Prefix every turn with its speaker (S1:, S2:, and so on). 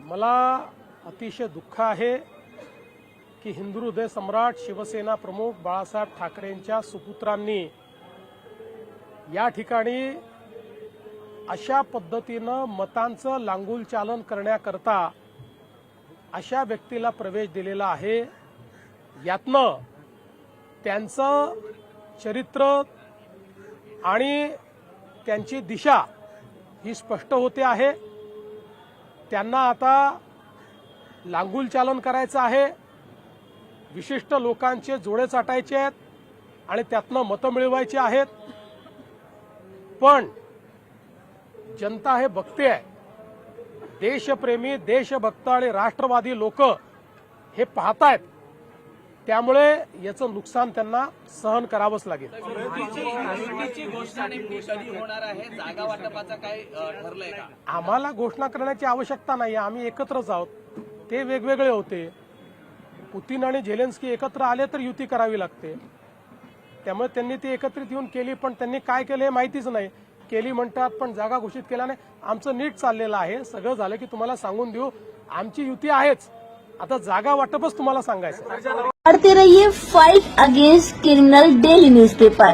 S1: मला अतिशय दुःख आहे की हिंदू हृदय सम्राट शिवसेना प्रमुख बाळासाहेब ठाकरेंच्या सुपुत्रांनी या ठिकाणी अशा पद्धतीनं मतांचं लांगुल चालन करण्याकरता अशा व्यक्तीला प्रवेश दिलेला आहे। यातनं त्यांचं चरित्र आणि त्यांची दिशा ही स्पष्ट होते आहे। त्यांना आता लांगुल चालन करायचं आहे, विशिष्ट लोकांचे जोडे चाटायचे आहेत आणि त्यातनं मतं मिळवायची आहेत। पण जनता हे बघते आहे, देशप्रेमी देशभक्त आणि राष्ट्रवादी लोक हे पाहतायत, त्यामुळे याचं नुकसान त्यांना सहन करावंच लागेल।
S2: युतीची घोषणा नेमकी कधी होणार आहे? जागा वाटपाचं काय ठरलंय का?
S1: आम्हाला घोषणा करण्याची आवश्यकता नाही, आम्ही एकत्रच आहोत। ते वेगवेगळे होते, पुतीन आणि झेलेन्स्की एकत्र आले तर युती करावी लागते, त्यामुळे त्यांनी ती एकत्रित येऊन केली। पण त्यांनी काय केलं हे माहितीच नाही, केली म्हणतात पण जागा घोषित केल्या नाही। आमचं नीट चाललेलं आहे, सगळं झालं की तुम्हाला सांगून देऊ। आमची युती आहेच, आता जागा वाटपच तुम्हाला सांगायचं।
S3: पढ़ते रहिए fight against criminal daily newspaper.